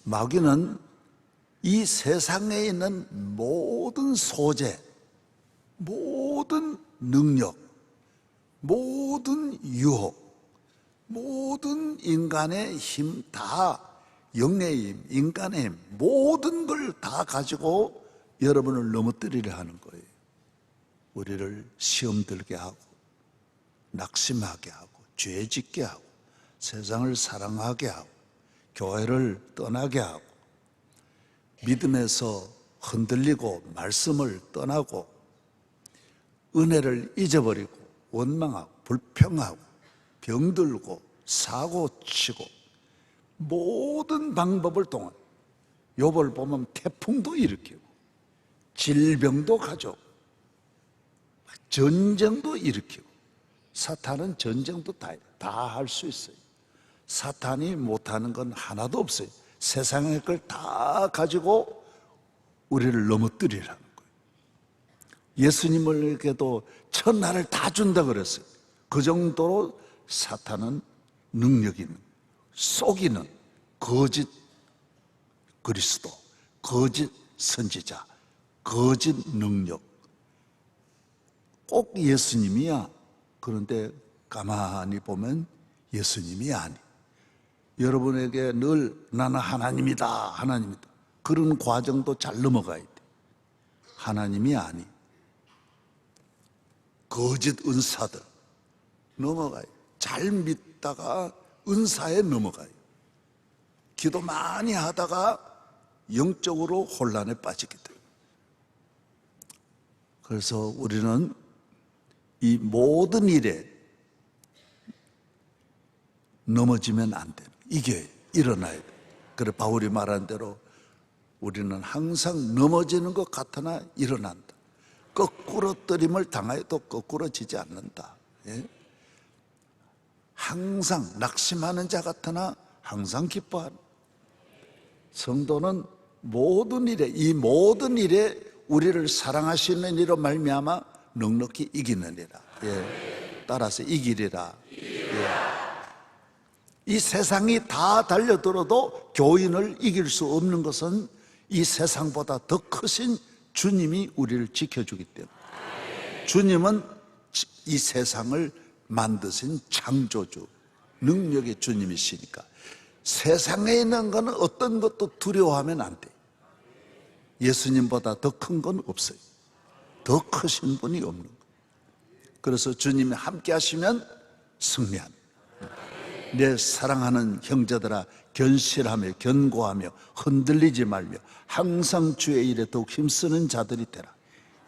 마귀는 이 세상에 있는 모든 소재, 모든 능력, 모든 유혹, 모든 인간의 힘, 다 영의 힘, 인간의 힘, 모든 걸 다 가지고 여러분을 넘어뜨리려 하는 거예요. 우리를 시험 들게 하고, 낙심하게 하고, 죄 짓게 하고, 세상을 사랑하게 하고, 교회를 떠나게 하고, 믿음에서 흔들리고 말씀을 떠나고, 은혜를 잊어버리고, 원망하고, 불평하고, 병들고, 사고치고, 모든 방법을 통한, 욥을 보면 태풍도 일으키고 질병도 가져오고 전쟁도 일으키고, 사탄은 전쟁도 다 할 수 있어요. 사탄이 못하는 건 하나도 없어요. 세상의 걸 다 가지고 우리를 넘어뜨리라는 거예요. 예수님에게도 천하를 다 준다 그랬어요. 그 정도로 사탄은 능력 있는, 속이는 거짓 그리스도, 거짓 선지자, 거짓 능력, 꼭 예수님이야. 그런데 가만히 보면 예수님이 아니. 여러분에게 늘 나는 하나님이다, 하나님이다, 그런 과정도 잘 넘어가야 돼. 하나님이 아니. 거짓 은사들 넘어가요. 잘 믿다가 은사에 넘어가요. 기도 많이 하다가 영적으로 혼란에 빠지게 돼요. 그래서 우리는 이 모든 일에 넘어지면 안 돼요. 이겨야, 일어나야 돼요. 그래 바울이 말한 대로 우리는 항상 넘어지는 것 같으나 일어난다. 거꾸로 뜨림을 당해도 거꾸로지지 않는다. 예? 항상 낙심하는 자 같으나 항상 기뻐하는. 성도는 모든 일에, 이 모든 일에 우리를 사랑하시는 이로 말미암아 넉넉히 이기느니라. 예. 따라서 이기리라. 예. 이 세상이 다 달려들어도 교인을 이길 수 없는 것은 이 세상보다 더 크신 주님이 우리를 지켜주기 때문에. 주님은 이 세상을 만드신 창조주, 능력의 주님이시니까 세상에 있는 것은 어떤 것도 두려워하면 안 돼. 예수님보다 더 큰 건 없어요. 더 크신 분이 없는 거예요. 그래서 주님이 함께 하시면 승리합니다. 내 사랑하는 형제들아, 견실하며 견고하며 흔들리지 말며 항상 주의 일에 더욱 힘쓰는 자들이 되라.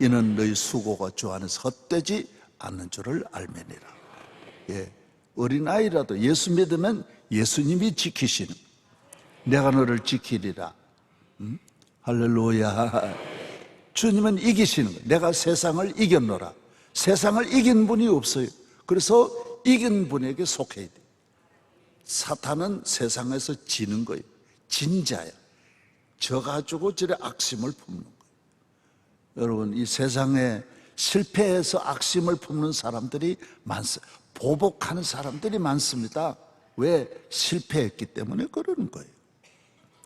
이는 너희 수고가 주 안에서 헛되지 않는 줄을 알매니라. 예, 어린아이라도 예수 믿으면 예수님이 지키시는, 내가 너를 지키리라. 할렐루야. 주님은 이기시는 거예요. 내가 세상을 이겼노라. 세상을 이긴 분이 없어요. 그래서 이긴 분에게 속해야 돼요. 사탄은 세상에서 지는 거예요. 진자야. 져가지고 저래 악심을 품는 거예요. 여러분, 이 세상에 실패해서 악심을 품는 사람들이 많습니다. 보복하는 사람들이 많습니다. 왜? 실패했기 때문에 그러는 거예요.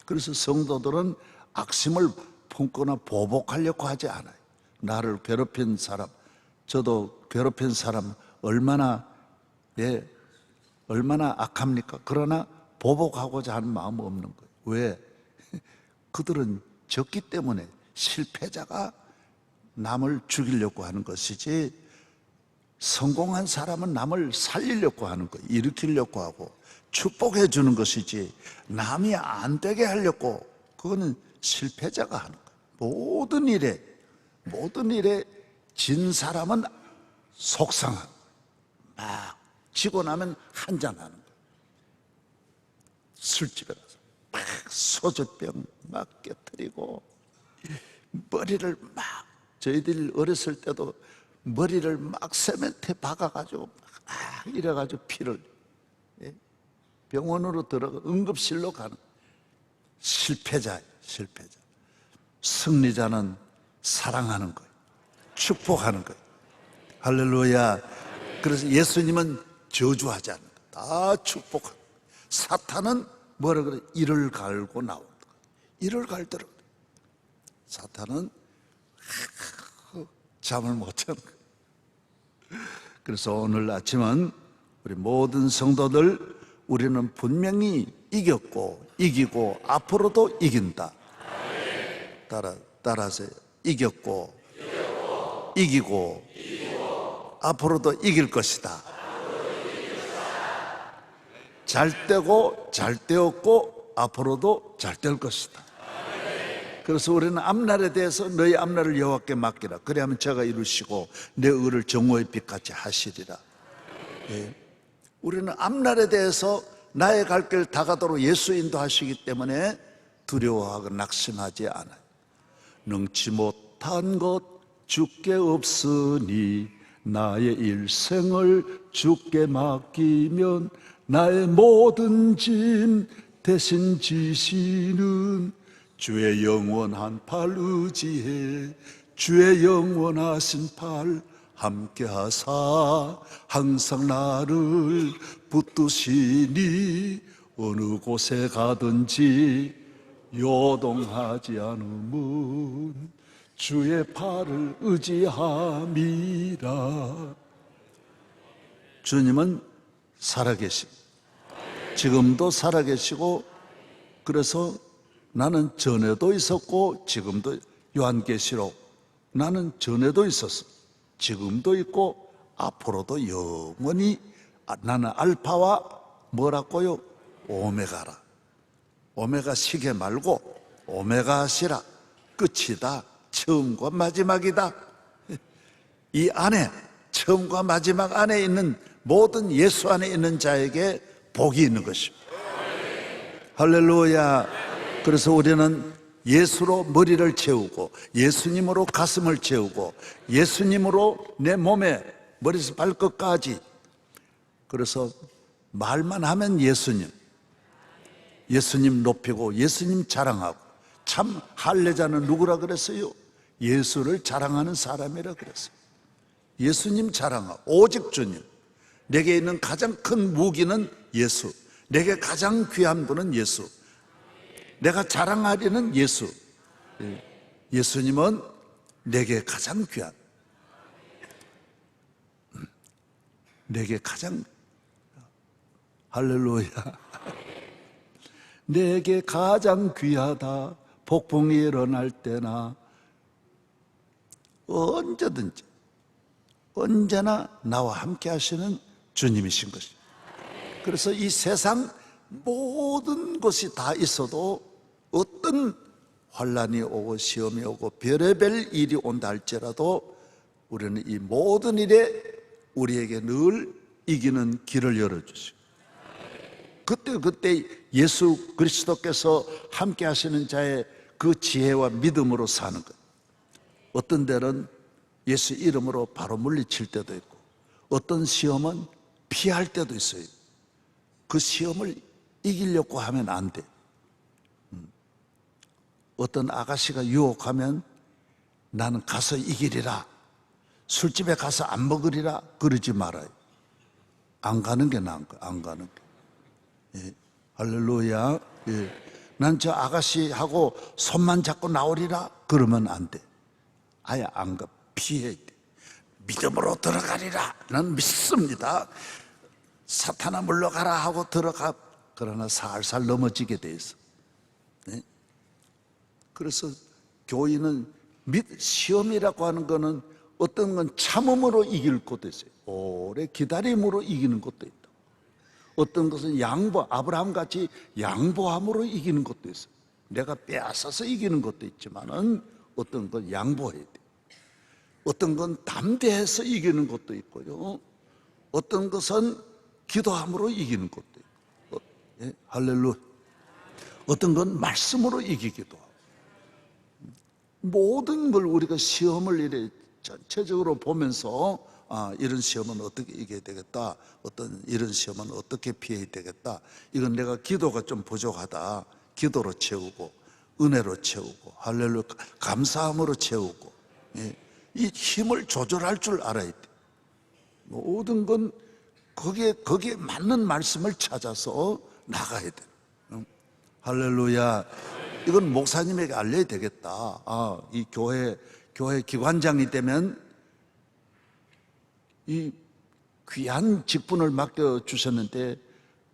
그래서 성도들은 악심을 품거나 보복하려고 하지 않아요. 나를 괴롭힌 사람, 저도 괴롭힌 사람 얼마나 악합니까? 그러나 보복하고자 하는 마음은 없는 거예요. 왜? 그들은 졌기 때문에. 실패자가 남을 죽이려고 하는 것이지, 성공한 사람은 남을 살리려고 하는 거예요. 일으키려고 하고 축복해 주는 것이지, 남이 안 되게 하려고, 그거는 실패자가 하는 거예요. 모든 일에 진 사람은 속상하고, 막 지고 나면 한잔하는 거예요. 술집에 가서 막 소주병 막 깨뜨리고, 머리를 막, 저희들 어렸을 때도 머리를 막 세멘트에 박아가지고 막 이래가지고 피를, 병원으로 들어가 응급실로 가는 실패자예요. 실패자. 승리자는 사랑하는 거예요. 축복하는 거예요. 할렐루야. 그래서 예수님은 저주하지 않는다. 다 축복하는. 사탄은 뭐라 그래? 이를 갈고 나온다. 이를 갈대로. 사탄은 잠을 못 자는 거예요. 그래서 오늘 아침은 우리 모든 성도들, 우리는 분명히 이겼고 이기고 앞으로도 이긴다. 따라서 이겼고 이기고 앞으로도 이길 것이다. 잘 되고 잘 되었고 앞으로도 잘 될 것이다. 그래서 우리는 앞날에 대해서 너희 앞날을 여호와께 맡기라. 그래야만 저가 이루시고 내 의를 정오의 빛같이 하시리라. 예. 우리는 앞날에 대해서 나의 갈 길 다가도록 예수 인도하시기 때문에 두려워하고 낙심하지 않아요. 능치 못한 것 주께 없으니 나의 일생을 주께 맡기면 나의 모든 짐 대신 지시는 주의 영원한 팔 의지해 주의 영원하신 팔 함께하사 항상 나를 붙드시니 어느 곳에 가든지 요동하지 않음은 주의 팔을 의지함이라. 주님은 살아계시고 지금도 살아계시고, 그래서 나는 전에도 있었고 지금도, 요한계시록 나는 전에도 있었어, 지금도 있고 앞으로도 영원히 나는 알파와 뭐라고요? 오메가라. 오메가 시계 말고 오메가시라. 끝이다. 처음과 마지막이다. 이 안에, 처음과 마지막 안에 있는 모든 예수 안에 있는 자에게 복이 있는 것입니다. 할렐루야. 그래서 우리는 예수로 머리를 채우고 예수님으로 가슴을 채우고 예수님으로 내 몸에 머리에서 발끝까지, 그래서 말만 하면 예수님 높이고 예수님 자랑하고. 참 할례자는 누구라 그랬어요? 예수를 자랑하는 사람이라 그랬어요. 예수님 자랑하고 오직 주님. 내게 있는 가장 큰 무기는 예수. 내게 가장 귀한 분은 예수. 내가 자랑하리는 예수. 예수님은 내게 가장 귀한, 내게 가장, 할렐루야. 내게 가장 귀하다. 폭풍이 일어날 때나 언제든지 언제나 나와 함께 하시는 주님이신 것입니다. 그래서 이 세상 모든 것이 다 있어도 어떤 환난이 오고 시험이 오고 별의별 일이 온다 할지라도 우리는 이 모든 일에 우리에게 늘 이기는 길을 열어주시고, 그때 예수 그리스도께서 함께 하시는 자의 그 지혜와 믿음으로 사는 것. 어떤 때는 예수 이름으로 바로 물리칠 때도 있고, 어떤 시험은 피할 때도 있어요. 그 시험을 이기려고 하면 안 돼. 어떤 아가씨가 유혹하면 나는 가서 이기리라, 술집에 가서 안 먹으리라 그러지 말아요. 안 가는 게 나은 거야. 안 가는 게. 예. 할렐루야. 예. 난 저 아가씨하고 손만 잡고 나오리라 그러면 안 돼. 아예 안 가. 피해야 돼. 믿음으로 들어가리라. 난 믿습니다. 사탄아 물러가라 하고 들어가. 그러나 살살 넘어지게 돼 있어. 네? 그래서 교인은 시험이라고 하는 거는 어떤 건 참음으로 이길 것도 있어요. 오래 기다림으로 이기는 것도 있다. 어떤 것은 양보, 아브라함 같이 양보함으로 이기는 것도 있어요. 내가 빼앗아서 이기는 것도 있지만은 어떤 건 양보해야 돼. 어떤 건 담대해서 이기는 것도 있고요. 어떤 것은 기도함으로 이기는 것도 있고. 예? 할렐루야. 어떤 건 말씀으로 이기기도 하고. 모든 걸 우리가 시험을 이래 전체적으로 보면서 이런 시험은 어떻게 이겨야 되겠다, 어떤 이런 시험은 어떻게 피해야 되겠다, 이건 내가 기도가 좀 부족하다, 기도로 채우고 은혜로 채우고 할렐루야 감사함으로 채우고. 예. 이 힘을 조절할 줄 알아야 돼. 모든 건 거기에 맞는 말씀을 찾아서 나가야 돼. 할렐루야. 이건 목사님에게 알려야 되겠다. 이 교회 기관장이 되면 이 귀한 직분을 맡겨주셨는데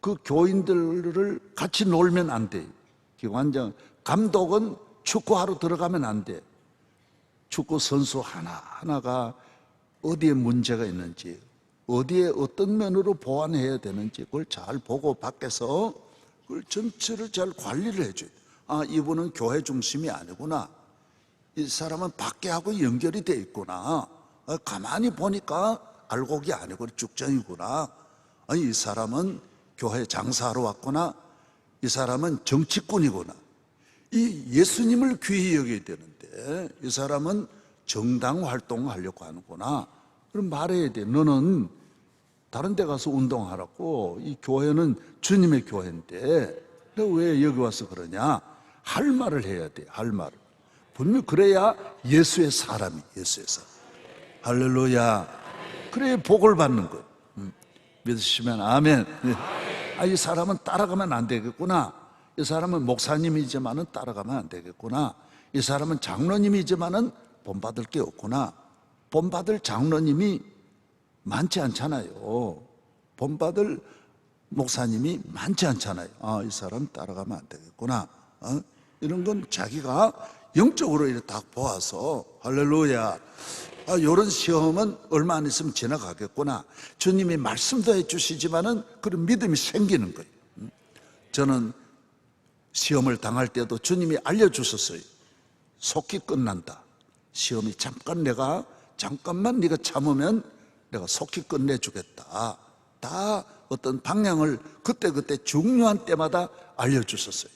그 교인들을 같이 놀면 안 돼. 기관장, 감독은 축구하러 들어가면 안 돼. 축구 선수 하나하나가 어디에 문제가 있는지, 어디에 어떤 면으로 보완해야 되는지 그걸 잘 보고 밖에서 그걸 전체를 잘 관리를 해줘요. 이분은 교회 중심이 아니구나. 이 사람은 밖에하고 연결이 돼 있구나. 가만히 보니까 알곡이 아니고 쭉정이구나. 이 사람은 교회 장사하러 왔구나. 이 사람은 정치꾼이구나. 이 예수님을 귀히 여겨야 되는데 이 사람은 정당 활동하려고 하는구나. 그럼 말해야 돼. 너는 다른 데 가서 운동하라고. 이 교회는 주님의 교회인데 너 왜 여기 와서 그러냐? 할 말을 해야 돼. 할 말을. 분명 그래야 예수의 사람이, 예수의 사람. 할렐루야. 그래야 복을 받는 거예요. 믿으시면 아멘. 이 사람은 따라가면 안 되겠구나. 이 사람은 목사님이지만은 따라가면 안 되겠구나. 이 사람은 장로님이지만은 본받을 게 없구나. 본받을 장로님이 많지 않잖아요. 본받을 목사님이 많지 않잖아요. 이 사람 따라가면 안 되겠구나. 이런 건 자기가 영적으로 이렇게 딱 보아서 할렐루야. 이런 시험은 얼마 안 있으면 지나가겠구나. 주님이 말씀도 해주시지만은 그런 믿음이 생기는 거예요. 저는 시험을 당할 때도 주님이 알려주셨어요. 속히 끝난다. 시험이 잠깐만 네가 참으면 내가 속히 끝내주겠다. 다 어떤 방향을 그때그때 중요한 때마다 알려주셨어요.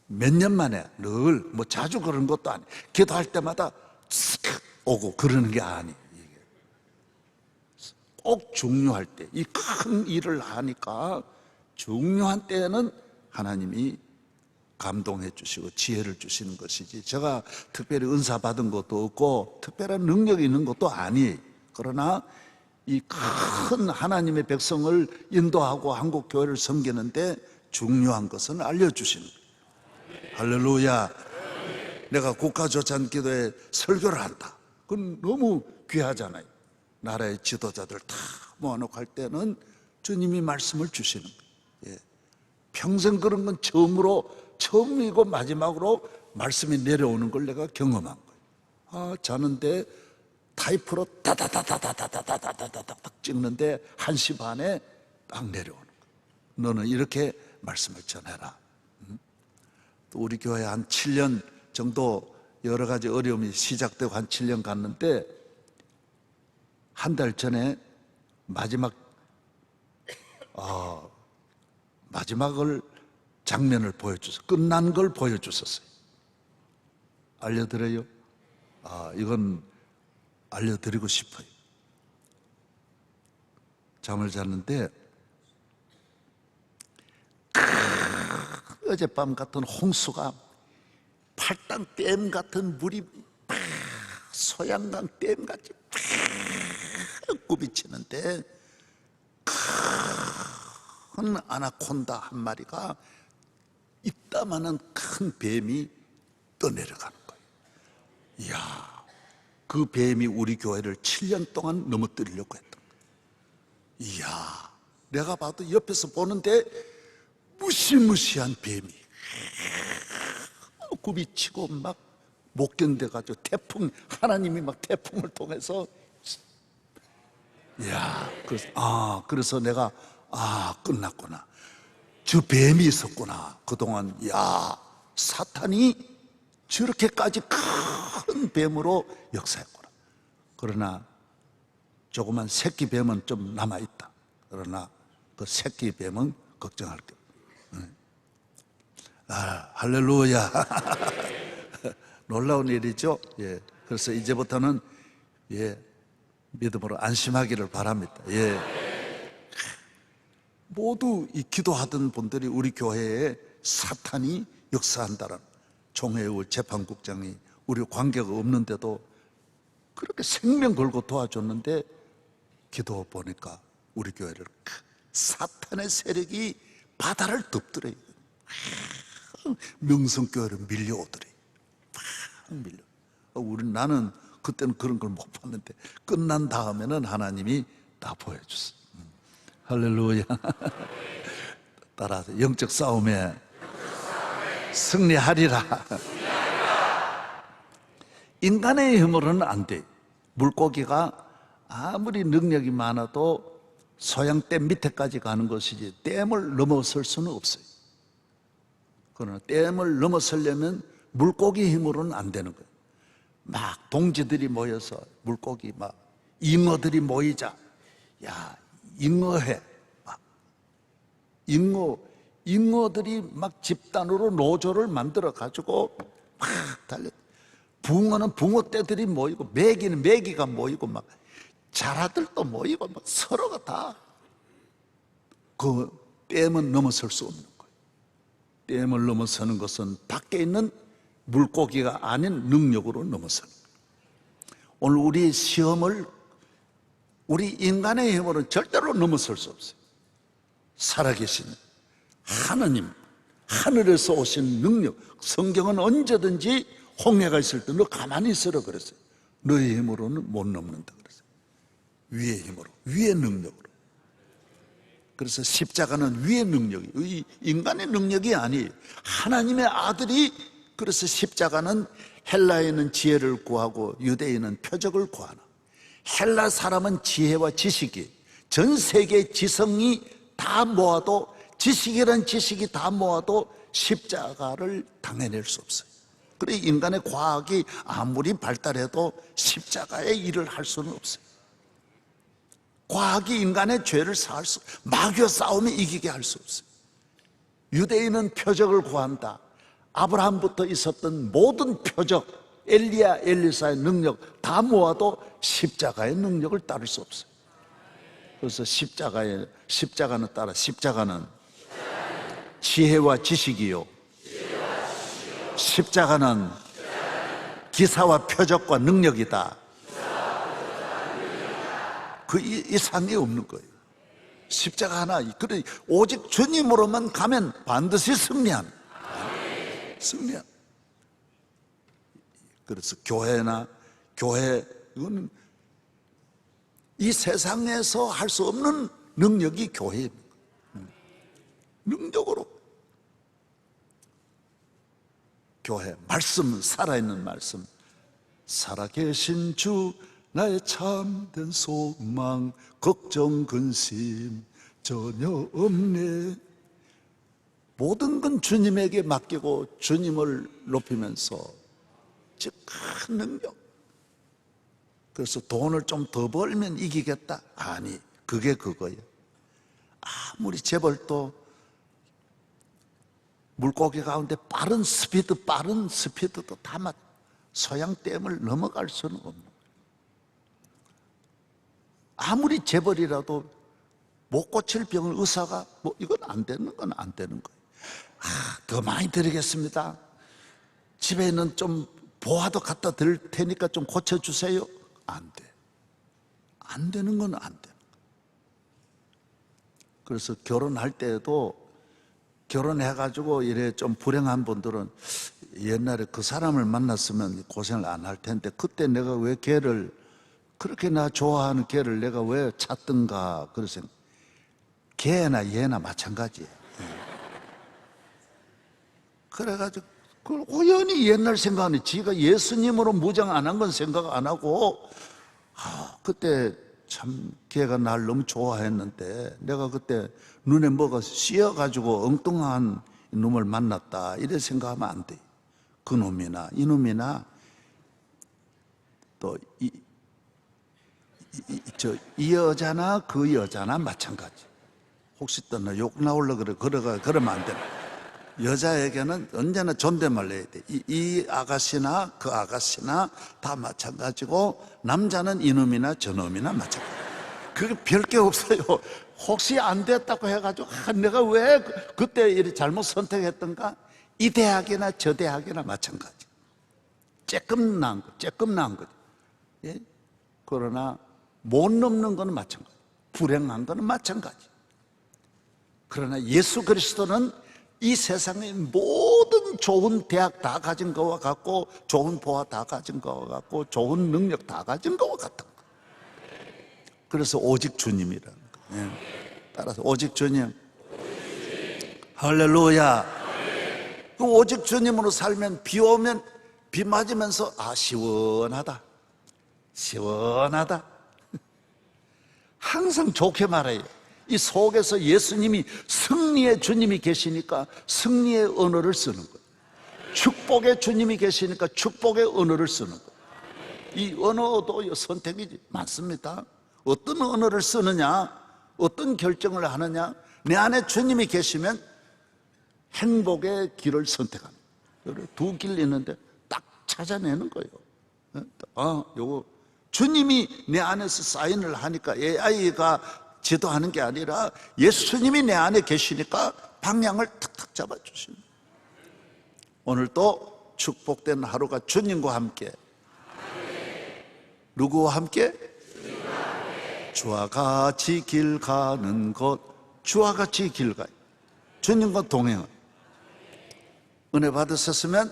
몇 년 만에 늘 뭐 자주 그런 것도 아니에요. 기도할 때마다 오고 그러는 게 아니에요. 꼭 중요할 때, 이 큰 일을 하니까 중요한 때에는 하나님이 감동해 주시고 지혜를 주시는 것이지, 제가 특별히 은사 받은 것도 없고 특별한 능력이 있는 것도 아니에요. 그러나 이 큰 하나님의 백성을 인도하고 한국 교회를 섬기는데 중요한 것은 알려주시는 거예요. 할렐루야. 내가 국가조찬기도에 설교를 한다. 그건 너무 귀하잖아요. 나라의 지도자들 다 모아놓고 할 때는 주님이 말씀을 주시는 거예요. 평생 그런 건 처음이고 마지막으로 말씀이 내려오는 걸 내가 경험한 거예요. 자는데 타이프로 다다다다다다다다다닥 찍는데 1시 반에 딱 내려오는 거예요. 너는 이렇게 말씀을 전해라. 또 우리 교회 한 7년 정도 여러 가지 어려움이 시작되고 한 7년 갔는데 한 달 전에 마지막을 장면을 보여주셨어요. 끝난 걸 보여주셨어요. 알려드려요? 이건 알려드리고 싶어요. 잠을 잤는데 어젯밤 같은 홍수가 팔당 댐 같은 물이 소양강 댐같이 굽이치는데 큰 아나콘다 한 마리가 이따만한 큰 뱀이 떠내려가는 거예요. 이야, 그 뱀이 우리 교회를 7년 동안 넘어뜨리려고 했던 거예요. 이야, 내가 봐도 옆에서 보는데 무시무시한 뱀이 굽이치고 막 못 견뎌가지고 태풍, 하나님이 막 태풍을 통해서, 이야, 그래서 내가 끝났구나. 저 뱀이 있었구나. 그동안, 사탄이 저렇게까지 큰 뱀으로 역사했구나. 그러나 조그만 새끼 뱀은 좀 남아있다. 그러나 그 새끼 뱀은 걱정할 게 없다. 할렐루야. 놀라운 일이죠. 그래서 이제부터는 믿음으로 안심하기를 바랍니다. 모두 이 기도하던 분들이 우리 교회에 사탄이 역사한다는, 총회의 재판국장이 우리 관계가 없는데도 그렇게 생명 걸고 도와줬는데 기도 보니까 우리 교회를 사탄의 세력이 바다를 덮더래요. 명성교회로 밀려오더래. 막 밀려. 나는 그때는 그런 걸 못 봤는데 끝난 다음에는 하나님이 다 보여줬어. 할렐루야. 따라서 영적 싸움에 승리하리라. 인간의 힘으로는 안 돼. 물고기가 아무리 능력이 많아도 소양댐 밑에까지 가는 것이지 댐을 넘어설 수는 없어요. 그러나 댐을 넘어서려면 물고기 힘으로는 안 되는 거예요. 막 동지들이 모여서 물고기 막 잉어들이 모이자, 야, 잉어회, 막 잉어들이 막 집단으로 노조를 만들어 가지고 막 달려. 붕어는 붕어떼들이 모이고 메기는 메기가 모이고 막 자라들도 모이고 막 서로가 다 그 댐은 넘어설 수 없는 거예요. 댐을 넘어서는 것은 밖에 있는 물고기가 아닌 능력으로 넘어서는 거예요. 오늘 우리 시험을 우리 인간의 힘으로는 절대로 넘어설 수 없어요. 살아계신 하느님, 하늘에서 오신 능력. 성경은 언제든지 홍해가 있을 때 너 가만히 있으라 그랬어요. 너의 힘으로는 못 넘는다 그랬어요. 위의 힘으로, 위의 능력으로. 그래서 십자가는 위의 능력이, 인간의 능력이 아니에요. 하나님의 아들이. 그래서 십자가는 헬라인은 지혜를 구하고 유대인은 표적을 구하나, 헬라 사람은 지혜와 지식이, 전 세계 지성이 다 모아도, 지식이란 지식이 다 모아도 십자가를 당해낼 수 없어요. 그래 인간의 과학이 아무리 발달해도 십자가의 일을 할 수는 없어요. 과학이 인간의 죄를 사할 수, 마귀와 싸움에 이기게 할 수 없어요. 유대인은 표적을 구한다. 아브라함부터 있었던 모든 표적, 엘리야, 엘리사의 능력 다 모아도 십자가의 능력을 따를 수 없어요. 그래서 십자가는 따라, 십자가는 지혜와 지식이요, 십자가는 기사와 표적과 능력이다. 그 이상이 없는 거예요. 십자가 하나. 그래 오직 주님으로만 가면 반드시 승리한. 그래서 교회 이거는 이 세상에서 할 수 없는 능력이 교회입니다. 능력으로 교회 말씀, 살아있는 말씀, 살아계신 주 나의 참된 소망, 걱정 근심 전혀 없네. 모든 건 주님에게 맡기고 주님을 높이면서 즉 큰 능력. 그래서 돈을 좀 더 벌면 이기겠다? 아니, 그게 그거예요. 아무리 재벌도 물고기 가운데 빠른 스피드도 다 소양댐을 넘어갈 수는 없는 거예요. 아무리 재벌이라도 못 고칠 병을 의사가 이건 안 되는 건 안 되는 거예요. 더 많이 드리겠습니다. 집에 있는 좀 보화도 갖다 드릴 테니까 좀 고쳐주세요. 안 돼. 안 되는 건 안 되는 거예요. 그래서 결혼할 때에도 결혼해가지고 이래 좀 불행한 분들은 옛날에 그 사람을 만났으면 고생을 안 할 텐데 그때 내가 왜 걔를 그렇게 나 좋아하는 걔를 내가 왜 찾든가. 그래서 걔나 얘나 마찬가지예요. 그래가지고 그걸 우연히 옛날 생각하니 지가 예수님으로 무장 안 한 건 생각 안 하고 그때 참 걔가 날 너무 좋아했는데 내가 그때 눈에 뭐가 씌어가지고 엉뚱한 놈을 만났다 이래 생각하면 안 돼. 그 놈이나 이 놈이나 또 이 여자나 그 여자나 마찬가지. 혹시 또 나 욕 나올라 그러면 안 돼. 여자에게는 언제나 존댓말 해야 돼. 이 아가씨나 그 아가씨나 다 마찬가지고 남자는 이놈이나 저놈이나 마찬가지. 그게 별게 없어요. 혹시 안 됐다고 해가지고 내가 왜 그때 이렇게 잘못 선택했던가. 이 대학이나 저 대학이나 마찬가지. 조금 나은 거죠. 예? 그러나 못 넘는 거는 마찬가지. 불행한 거는 마찬가지. 그러나 예수 그리스도는 이 세상의 모든 좋은 대학 다 가진 거와 같고, 좋은 보아 다 가진 거와 같고, 좋은 능력 다 가진 거와 같다. 그래서 오직 주님이라는 거예요. 따라서 오직 주님. 할렐루야. 그 오직 주님으로 살면 비 오면 비 맞으면서 시원하다, 시원하다. 항상 좋게 말해요. 이 속에서 예수님이 승리의 주님이 계시니까 승리의 언어를 쓰는 거예요. 축복의 주님이 계시니까 축복의 언어를 쓰는 거예요. 이 언어도 선택이 많습니다. 어떤 언어를 쓰느냐, 어떤 결정을 하느냐. 내 안에 주님이 계시면 행복의 길을 선택합니다. 두 길 있는데 딱 찾아내는 거예요. 요거 주님이 내 안에서 사인을 하니까 AI가 지도하는 게 아니라 예수님이 내 안에 계시니까 방향을 탁탁 잡아주십니다. 오늘도 축복된 하루가 주님과 함께. 누구와 함께? 주와 같이 길 가는 것. 주와 같이 길 가요. 주님과 동행은. 은혜 받으셨으면